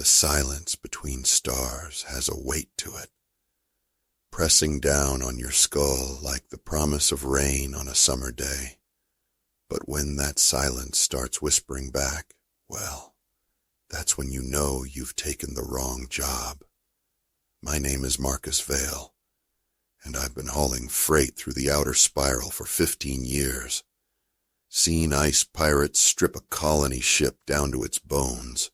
silence between stars has a weight to it, pressing down on your skull like the promise of rain on a summer day. But when that silence starts whispering back, well, that's when you know you've taken the wrong job. My name is Marcus Vale, and I've been hauling freight through the outer spiral for 15 years. Seen ice pirates strip a colony ship down to its bones.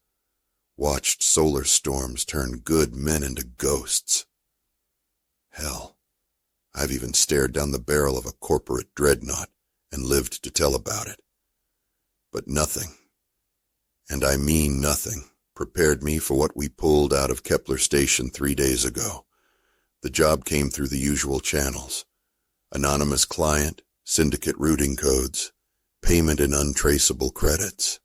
Watched solar storms turn good men into ghosts. Hell, I've even stared down the barrel of a corporate dreadnought and lived to tell about it. But nothing, and I mean nothing, prepared me for what we pulled out of Kepler Station 3 days ago. The job came through the usual channels. Anonymous client, syndicate routing codes, payment in untraceable credits.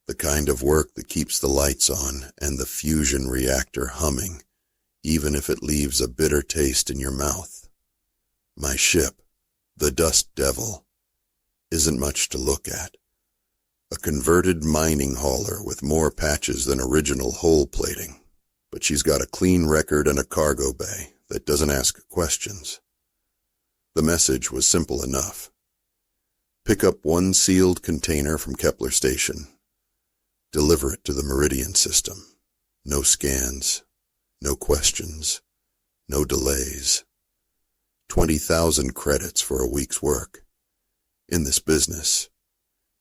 The kind of work that keeps the lights on and the fusion reactor humming, even if it leaves a bitter taste in your mouth. My ship, the Dust Devil, isn't much to look at. A converted mining hauler with more patches than original hull plating, but she's got a clean record and a cargo bay that doesn't ask questions. The message was simple enough. Pick up one sealed container from Kepler Station. Deliver it to the Meridian system. No scans, no questions, no delays. 20,000 credits for a week's work. In this business,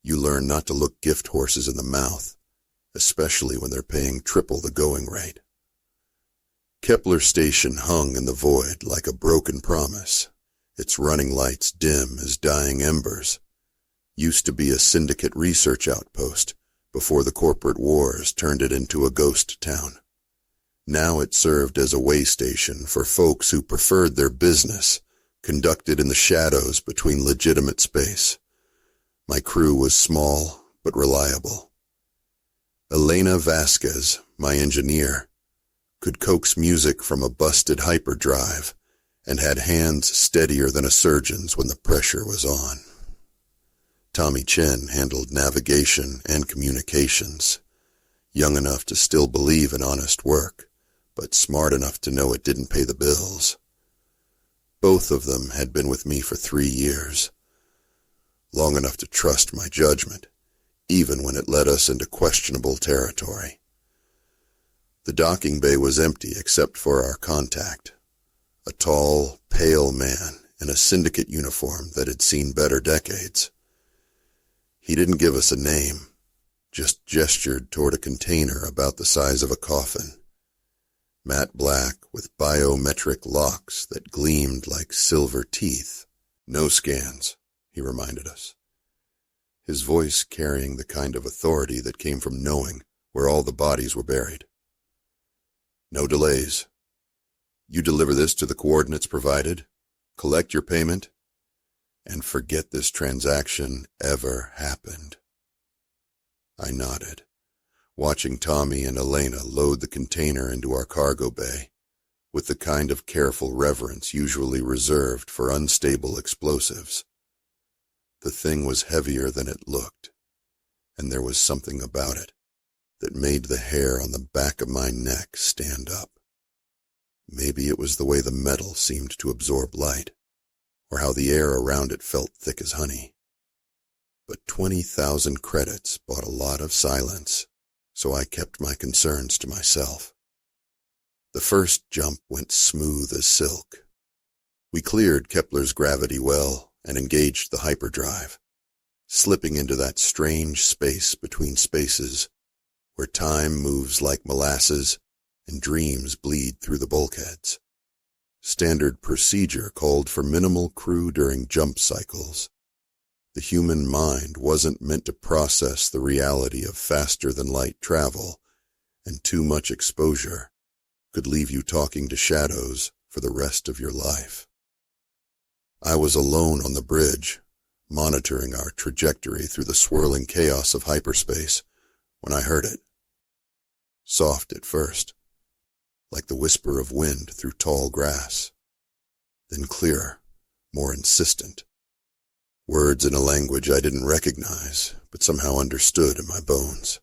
you learn not to look gift horses in the mouth, especially when they're paying triple the going rate. Kepler Station hung in the void like a broken promise, its running lights dim as dying embers. Used to be a syndicate research outpost before the corporate wars turned it into a ghost town. Now it served as a way station for folks who preferred their business conducted in the shadows between legitimate space. My crew was small but reliable. Elena Vasquez, my engineer, could coax music from a busted hyperdrive and had hands steadier than a surgeon's when the pressure was on. Tommy Chen handled navigation and communications, young enough to still believe in honest work, but smart enough to know it didn't pay the bills. Both of them had been with me for 3 years, long enough to trust my judgment, even when it led us into questionable territory. The docking bay was empty except for our contact, a tall, pale man in a syndicate uniform that had seen better decades. He didn't give us a name, just gestured toward a container about the size of a coffin. Matte black with biometric locks that gleamed like silver teeth. No scans, he reminded us, his voice carrying the kind of authority that came from knowing where all the bodies were buried. No delays. You deliver this to the coordinates provided, collect your payment, and forget this transaction ever happened. I nodded, watching Tommy and Elena load the container into our cargo bay, with the kind of careful reverence usually reserved for unstable explosives. The thing was heavier than it looked, and there was something about it that made the hair on the back of my neck stand up. Maybe it was the way the metal seemed to absorb light, or how the air around it felt thick as honey. But 20,000 credits bought a lot of silence, so I kept my concerns to myself. The first jump went smooth as silk. We cleared Kepler's gravity well and engaged the hyperdrive, slipping into that strange space between spaces where time moves like molasses and dreams bleed through the bulkheads. Standard procedure called for minimal crew during jump cycles. The human mind wasn't meant to process the reality of faster-than-light travel, and too much exposure could leave you talking to shadows for the rest of your life. I was alone on the bridge, monitoring our trajectory through the swirling chaos of hyperspace, when I heard it. Soft at first, like the whisper of wind through tall grass. Then clearer, more insistent. Words in a language I didn't recognize, but somehow understood in my bones.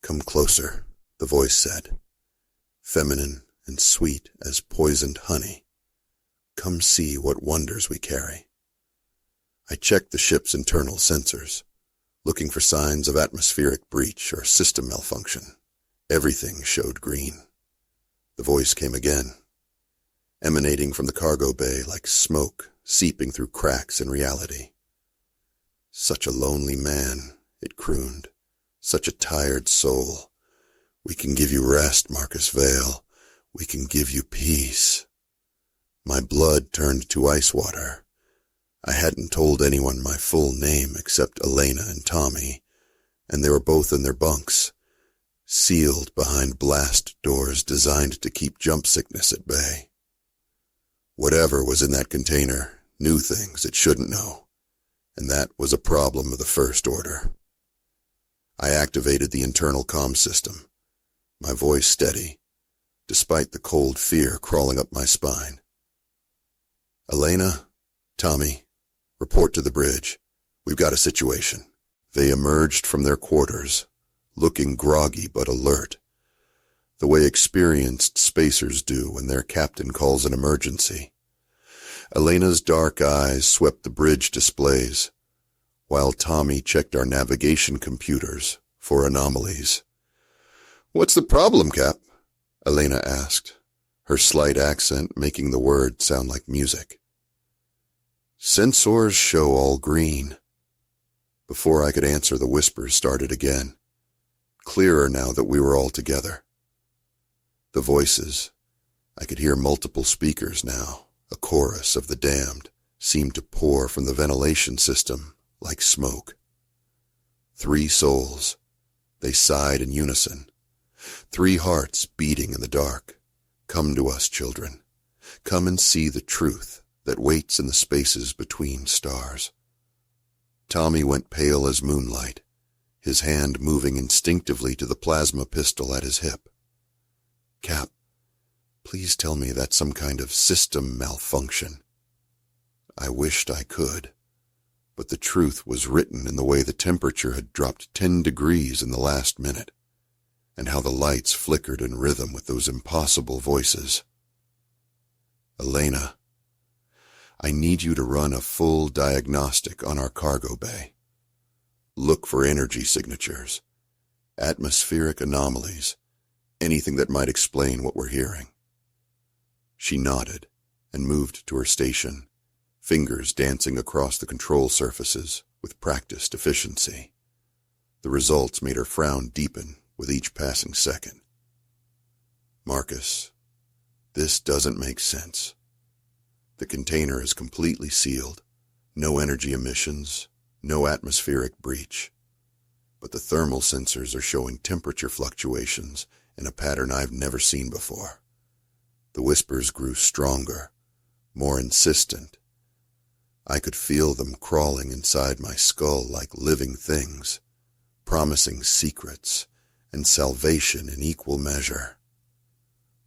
Come closer, the voice said, feminine and sweet as poisoned honey. Come see what wonders we carry. I checked the ship's internal sensors, looking for signs of atmospheric breach or system malfunction. Everything showed green. The voice came again, emanating from the cargo bay like smoke seeping through cracks in reality. Such a lonely man, it crooned. Such a tired soul. We can give you rest, Marcus Vale. We can give you peace. My blood turned to ice water. I hadn't told anyone my full name except Elena and Tommy, and they were both in their bunks, sealed behind blast doors designed to keep jump sickness at bay. Whatever was in that container knew things it shouldn't know, and that was a problem of the First Order. I activated the internal comm system, my voice steady, despite the cold fear crawling up my spine. Elena, Tommy, report to the bridge. We've got a situation. They emerged from their quarters, looking groggy but alert, the way experienced spacers do when their captain calls an emergency. Elena's dark eyes swept the bridge displays, while Tommy checked our navigation computers for anomalies. "What's the problem, Cap?" Elena asked, her slight accent making the word sound like music. "Sensors show all green." Before I could answer, the whispers started again, clearer now that we were all together. The voices, I could hear multiple speakers now, a chorus of the damned, seemed to pour from the ventilation system like smoke. 3 souls, they sighed in unison. 3 hearts beating in the dark. Come to us, children. Come and see the truth that waits in the spaces between stars. Tommy went pale as moonlight, his hand moving instinctively to the plasma pistol at his hip. "Cap, please tell me that's some kind of system malfunction." I wished I could, but the truth was written in the way the temperature had dropped 10 degrees in the last minute, and how the lights flickered in rhythm with those impossible voices. "Elena, I need you to run a full diagnostic on our cargo bay. Look for energy signatures, atmospheric anomalies, anything that might explain what we're hearing." She nodded and moved to her station, fingers dancing across the control surfaces with practiced efficiency. The results made her frown deepen with each passing second. "Marcus, this doesn't make sense. The container is completely sealed, no energy emissions, no atmospheric breach. But the thermal sensors are showing temperature fluctuations in a pattern I've never seen before." The whispers grew stronger, more insistent. I could feel them crawling inside my skull like living things, promising secrets and salvation in equal measure.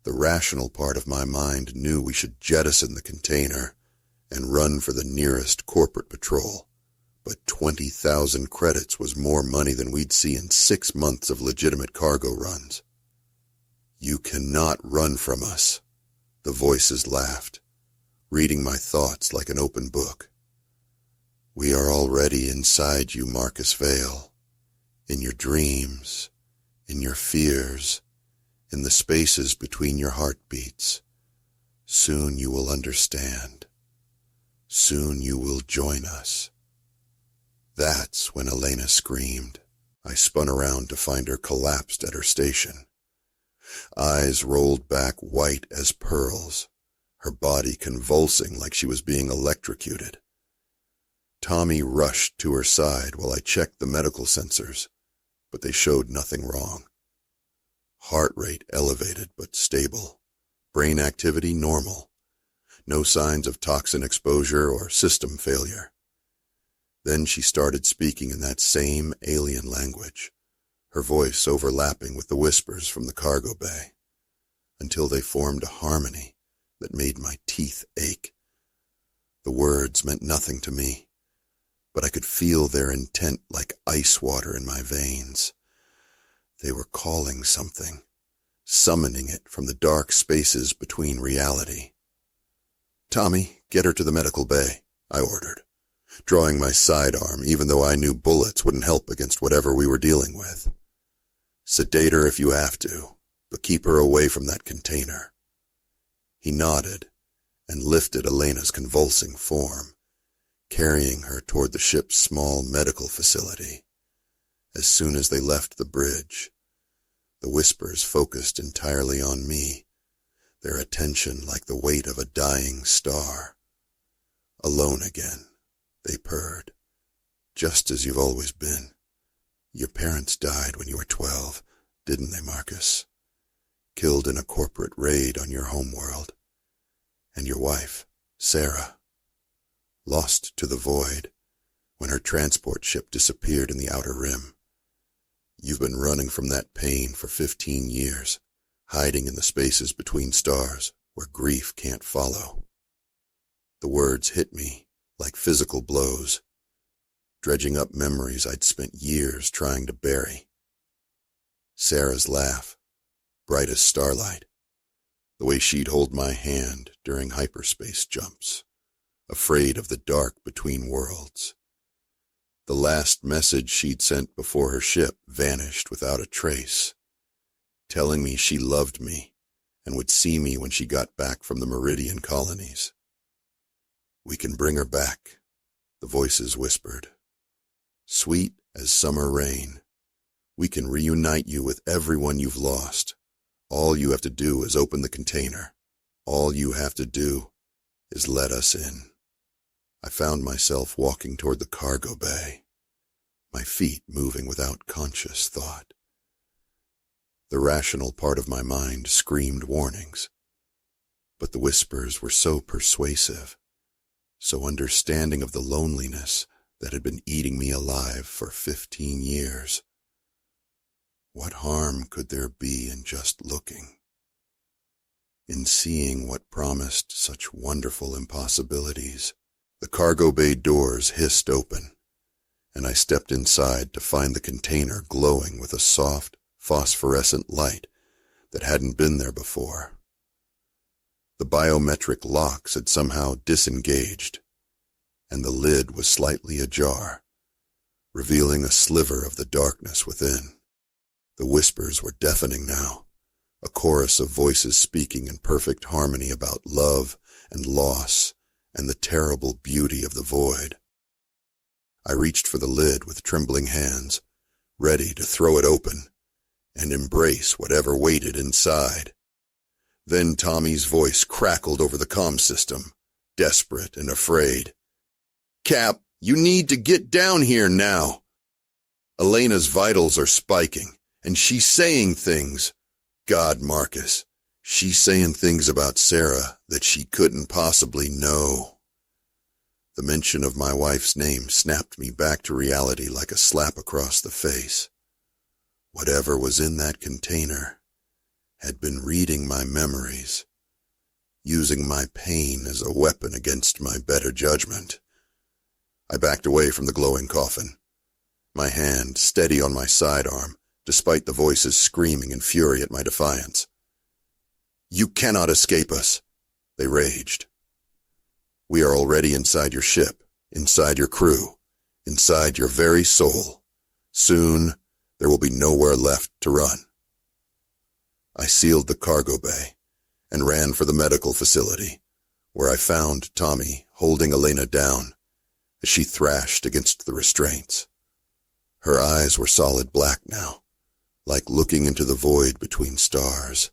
The rational part of my mind knew we should jettison the container and run for the nearest corporate patrol, but 20,000 credits was more money than we'd see in 6 months of legitimate cargo runs. "You cannot run from us," the voices laughed, reading my thoughts like an open book. "We are already inside you, Marcus Vale, in your dreams, in your fears, in the spaces between your heartbeats. Soon you will understand. Soon you will join us." That's when Elena screamed. I spun around to find her collapsed at her station. Eyes rolled back white as pearls, her body convulsing like she was being electrocuted. Tommy rushed to her side while I checked the medical sensors, but they showed nothing wrong. Heart rate elevated but stable. Brain activity normal. No signs of toxin exposure or system failure. Then she started speaking in that same alien language, her voice overlapping with the whispers from the cargo bay, until they formed a harmony that made my teeth ache. The words meant nothing to me, but I could feel their intent like ice water in my veins. They were calling something, summoning it from the dark spaces between reality. "Tommy, get her to the medical bay," I ordered, drawing my sidearm even though I knew bullets wouldn't help against whatever we were dealing with. "Sedate her if you have to, but keep her away from that container." He nodded and lifted Elena's convulsing form, carrying her toward the ship's small medical facility. As soon as they left the bridge, the whispers focused entirely on me, their attention like the weight of a dying star. "Alone again," they purred. "Just as you've always been. Your parents died when you were 12, didn't they, Marcus? Killed in a corporate raid on your homeworld. And your wife, Sarah, lost to the void when her transport ship disappeared in the outer rim. You've been running from that pain for 15 years, hiding in the spaces between stars where grief can't follow." The words hit me like physical blows, dredging up memories I'd spent years trying to bury. Sarah's laugh, bright as starlight, the way she'd hold my hand during hyperspace jumps, afraid of the dark between worlds. The last message she'd sent before her ship vanished without a trace, telling me she loved me and would see me when she got back from the Meridian colonies. "We can bring her back," the voices whispered. "Sweet as summer rain. We can reunite you with everyone you've lost. All you have to do is open the container. All you have to do is let us in." I found myself walking toward the cargo bay, my feet moving without conscious thought. The rational part of my mind screamed warnings, but the whispers were so persuasive, so understanding of the loneliness that had been eating me alive for 15 years. What harm could there be in just looking? In seeing what promised such wonderful impossibilities? The cargo bay doors hissed open, and I stepped inside to find the container glowing with a soft, phosphorescent light that hadn't been there before. The biometric locks had somehow disengaged, and the lid was slightly ajar, revealing a sliver of the darkness within. The whispers were deafening now, a chorus of voices speaking in perfect harmony about love and loss and the terrible beauty of the void. I reached for the lid with trembling hands, ready to throw it open and embrace whatever waited inside. Then Tommy's voice crackled over the comm system, desperate and afraid. "Cap, you need to get down here now. Elena's vitals are spiking, and she's saying things. God, Marcus, she's saying things about Sarah that she couldn't possibly know." The mention of my wife's name snapped me back to reality like a slap across the face. Whatever was in that container had been reading my memories, using my pain as a weapon against my better judgment. I backed away from the glowing coffin, my hand steady on my sidearm, despite the voices screaming in fury at my defiance. "You cannot escape us," they raged. "We are already inside your ship, inside your crew, inside your very soul. Soon, there will be nowhere left to run." I sealed the cargo bay and ran for the medical facility, where I found Tommy holding Elena down as she thrashed against the restraints. Her eyes were solid black now, like looking into the void between stars,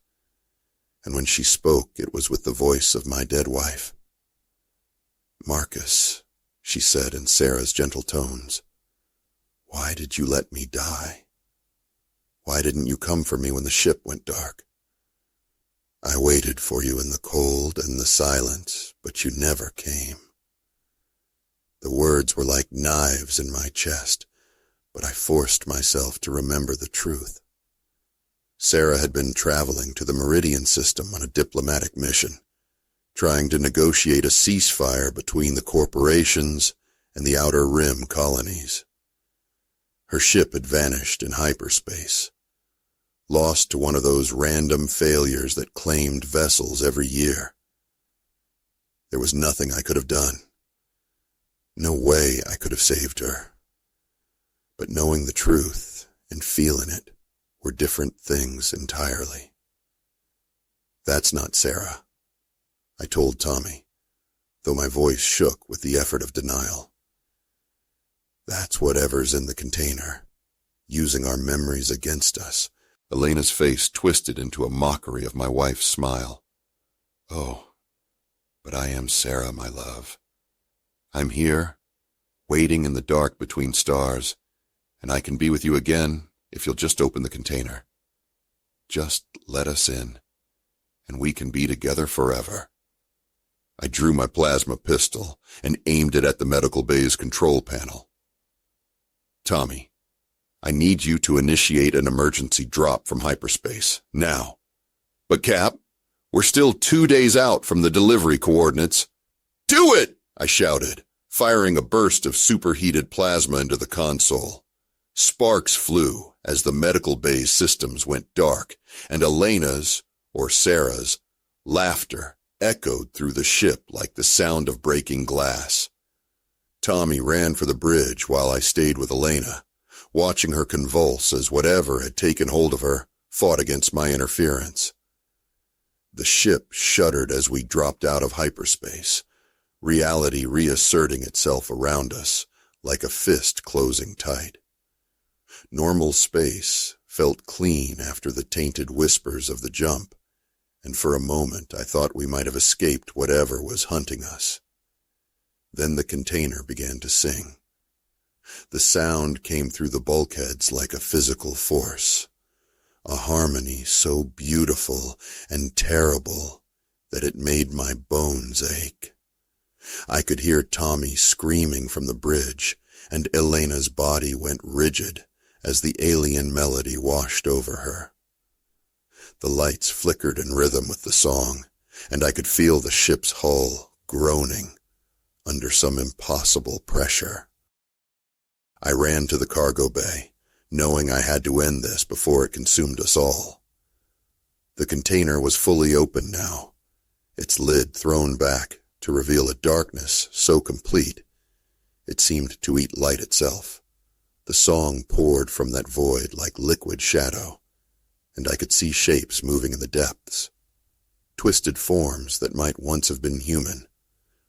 and when she spoke it was with the voice of my dead wife. "Marcus," she said in Sarah's gentle tones, "why did you let me die? Why didn't you come for me when the ship went dark? I waited for you in the cold and the silence, but you never came." The words were like knives in my chest, but I forced myself to remember the truth. Sarah had been traveling to the Meridian system on a diplomatic mission, trying to negotiate a ceasefire between the corporations and the Outer Rim colonies. Her ship had vanished in hyperspace, lost to one of those random failures that claimed vessels every year. There was nothing I could have done. No way I could have saved her. But knowing the truth and feeling it were different things entirely. That's not Sarah, I told Tommy, though my voice shook with the effort of denial. That's whatever's in the container, using our memories against us. Elena's face twisted into a mockery of my wife's smile. Oh, but I am Sarah, my love. I'm here, waiting in the dark between stars, and I can be with you again if you'll just open the container. Just let us in, and we can be together forever. I drew my plasma pistol and aimed it at the medical bay's control panel. Tommy, I need you to initiate an emergency drop from hyperspace, now. But Cap, we're still 2 days out from the delivery coordinates. Do it! I shouted, firing a burst of superheated plasma into the console. Sparks flew as the medical bay's systems went dark, and Elena's, or Sarah's, laughter echoed through the ship like the sound of breaking glass. Tommy ran for the bridge while I stayed with Elena, watching her convulse as whatever had taken hold of her fought against my interference. The ship shuddered as we dropped out of hyperspace, reality reasserting itself around us like a fist closing tight. Normal space felt clean after the tainted whispers of the jump, and for a moment I thought we might have escaped whatever was hunting us. Then the container began to sing. The sound came through the bulkheads like a physical force, a harmony so beautiful and terrible that it made my bones ache. I could hear Tommy screaming from the bridge, and Elena's body went rigid as the alien melody washed over her. The lights flickered in rhythm with the song, and I could feel the ship's hull groaning under some impossible pressure. I ran to the cargo bay, knowing I had to end this before it consumed us all. The container was fully open now, its lid thrown back to reveal a darkness so complete it seemed to eat light itself. The song poured from that void like liquid shadow, and I could see shapes moving in the depths, twisted forms that might once have been human,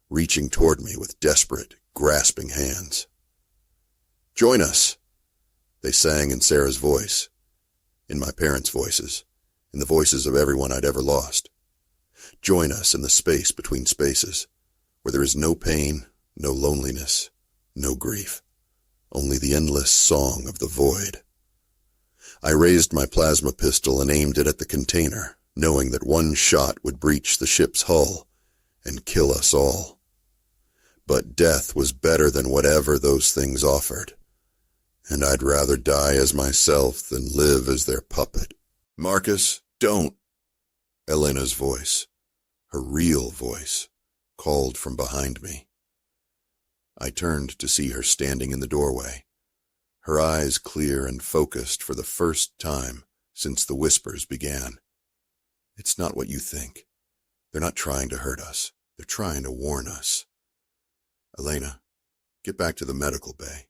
reaching toward me with desperate, grasping hands. "Join us," they sang in Sarah's voice, in my parents' voices, in the voices of everyone I'd ever lost. Join us in the space between spaces, where there is no pain, no loneliness, no grief, only the endless song of the void. I raised my plasma pistol and aimed it at the container, knowing that one shot would breach the ship's hull and kill us all. But death was better than whatever those things offered, and I'd rather die as myself than live as their puppet. "Marcus, don't!" Elena's voice, her real voice, called from behind me. I turned to see her standing in the doorway, her eyes clear and focused for the first time since the whispers began. "It's not what you think. They're not trying to hurt us. They're trying to warn us. Elena, get back to the medical bay.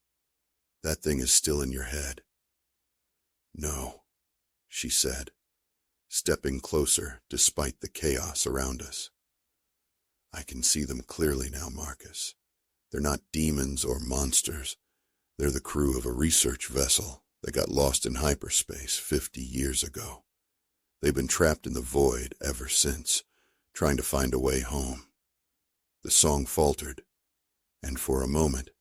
That thing is still in your head." "No," she said, stepping closer despite the chaos around us. "I can see them clearly now, Marcus. They're not demons or monsters. They're the crew of a research vessel that got lost in hyperspace 50 years ago. They've been trapped in the void ever since, trying to find a way home." The song faltered, and for a moment,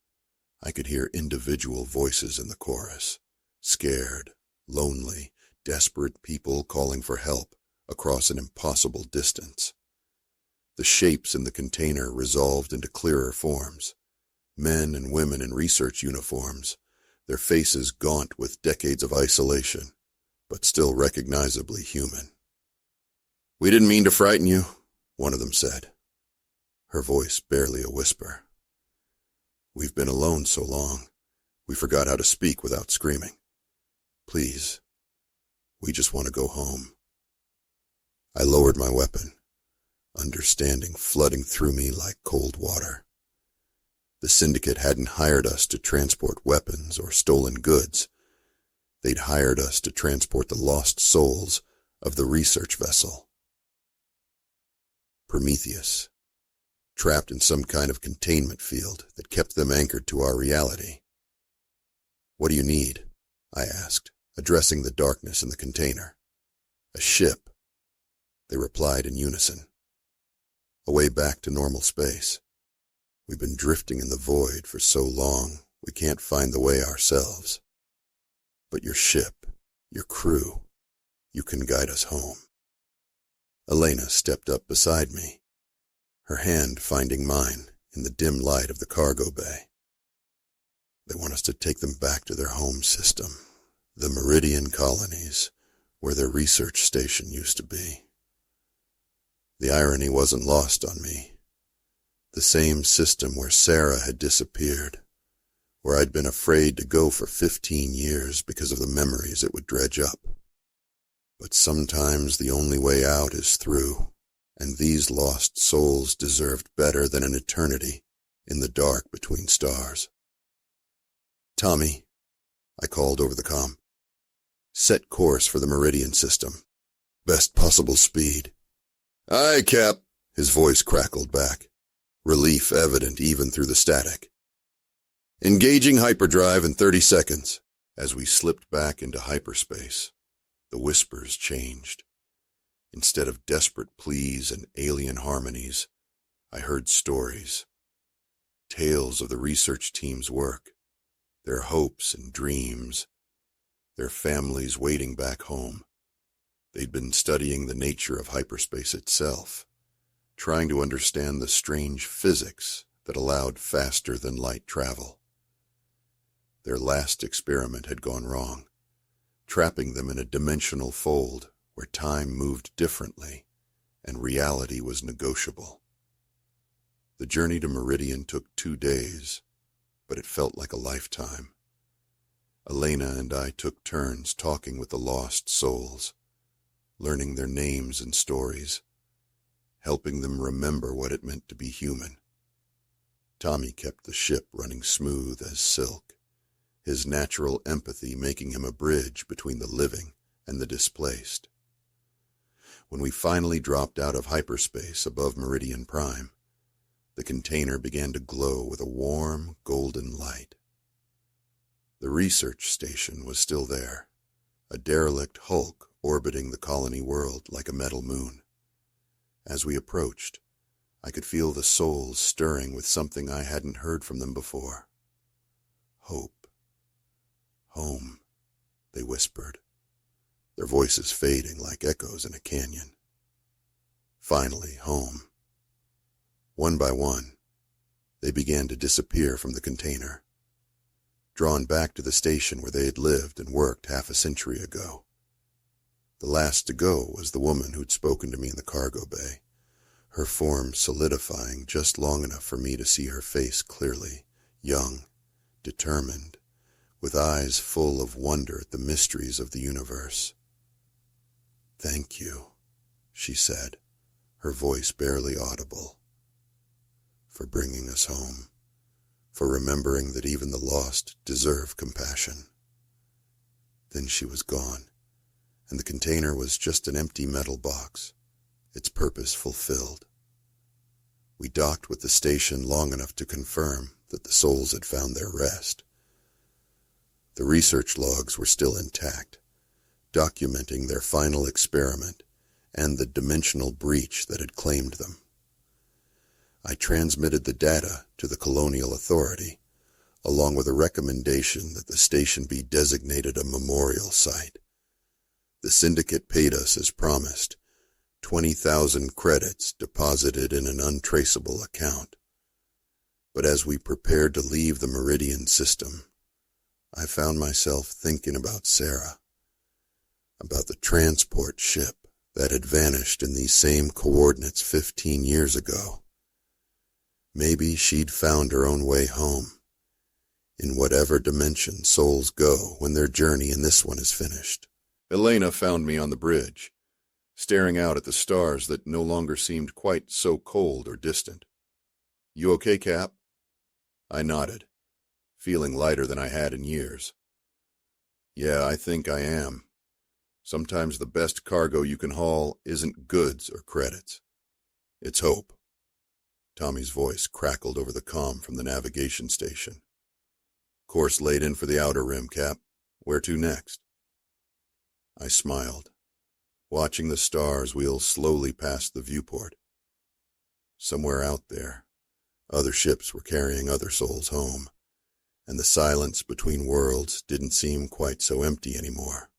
I could hear individual voices in the chorus, scared, lonely, desperate people calling for help across an impossible distance. The shapes in the container resolved into clearer forms. Men and women in research uniforms, their faces gaunt with decades of isolation, but still recognizably human. "We didn't mean to frighten you," one of them said, her voice barely a whisper. "We've been alone so long, we forgot how to speak without screaming. Please, We just want to go home. I lowered my weapon, understanding flooding through me like cold water. The syndicate hadn't hired us to transport weapons or stolen goods. They'd hired us to transport the lost souls of the research vessel. Prometheus, trapped in some kind of containment field that kept them anchored to our reality. "What do you need?" I asked, addressing the darkness in the container. "A ship," they replied in unison. "A way back to normal space. We've been drifting in the void for so long, we can't find the way ourselves. But your ship, your crew, you can guide us home." Elena stepped up beside me, her hand finding mine in the dim light of the cargo bay. "They want us to take them back to their home system, the Meridian colonies, where their research station used to be." The irony wasn't lost on me. The same system where Sarah had disappeared, where I'd been afraid to go for 15 years because of the memories it would dredge up. But sometimes the only way out is through, and these lost souls deserved better than an eternity in the dark between stars. "Tommy," I called over the comm. "Set course for the Meridian system. Best possible speed." "Aye, Cap," his voice crackled back, relief evident even through the static. "Engaging hyperdrive in 30 seconds. As we slipped back into hyperspace, the whispers changed. Instead of desperate pleas and alien harmonies, I heard stories. Tales of the research team's work, their hopes and dreams, their families waiting back home. They'd been studying the nature of hyperspace itself, trying to understand the strange physics that allowed faster-than-light travel. Their last experiment had gone wrong, trapping them in a dimensional fold where time moved differently and reality was negotiable. The journey to Meridian took 2 days, but it felt like a lifetime. Elena and I took turns talking with the lost souls, learning their names and stories, helping them remember what it meant to be human. Tommy kept the ship running smooth as silk, his natural empathy making him a bridge between the living and the displaced. When we finally dropped out of hyperspace above Meridian Prime, the container began to glow with a warm, golden light. The research station was still there, a derelict hulk orbiting the colony world like a metal moon. As we approached, I could feel the souls stirring with something I hadn't heard from them before. Hope. "Home," they whispered, their voices fading like echoes in a canyon. Finally, home. One by one, they began to disappear from the container, drawn back to the station where they had lived and worked half a century ago. The last to go was the woman who'd spoken to me in the cargo bay, her form solidifying just long enough for me to see her face clearly, young, determined, with eyes full of wonder at the mysteries of the universe. "Thank you," she said, her voice barely audible, "for bringing us home, for remembering that even the lost deserve compassion." Then she was gone, and the container was just an empty metal box, its purpose fulfilled. We docked with the station long enough to confirm that the souls had found their rest. The research logs were still intact, documenting their final experiment and the dimensional breach that had claimed them. I transmitted the data to the Colonial Authority, along with a recommendation that the station be designated a memorial site. The syndicate paid us as promised, 20,000 credits deposited in an untraceable account. But as we prepared to leave the Meridian system, I found myself thinking about Sarah, about the transport ship that had vanished in these same coordinates 15 years ago. Maybe she'd found her own way home, in whatever dimension souls go when their journey in this one is finished. Elena found me on the bridge, staring out at the stars that no longer seemed quite so cold or distant. "You okay, Cap?" I nodded, feeling lighter than I had in years. "Yeah, I think I am. Sometimes the best cargo you can haul isn't goods or credits. It's hope." Tommy's voice crackled over the comm from the navigation station. "Course laid in for the outer rim, Cap. Where to next?" I smiled, watching the stars wheel slowly past the viewport. Somewhere out there, other ships were carrying other souls home, and the silence between worlds didn't seem quite so empty anymore.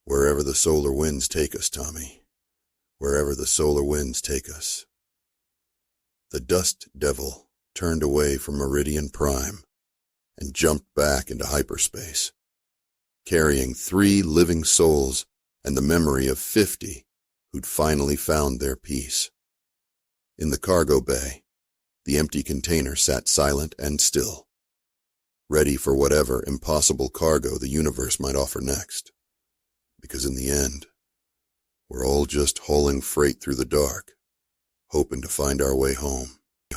Wherever the solar winds take us, Tommy. Wherever the solar winds take us. The dust devil turned away from Meridian Prime and jumped back into hyperspace, carrying 3 living souls and the memory of 50 who'd finally found their peace. In the cargo bay, the empty container sat silent and still, ready for whatever impossible cargo the universe might offer next. Because in the end, we're all just hauling freight through the dark, hoping to find our way home.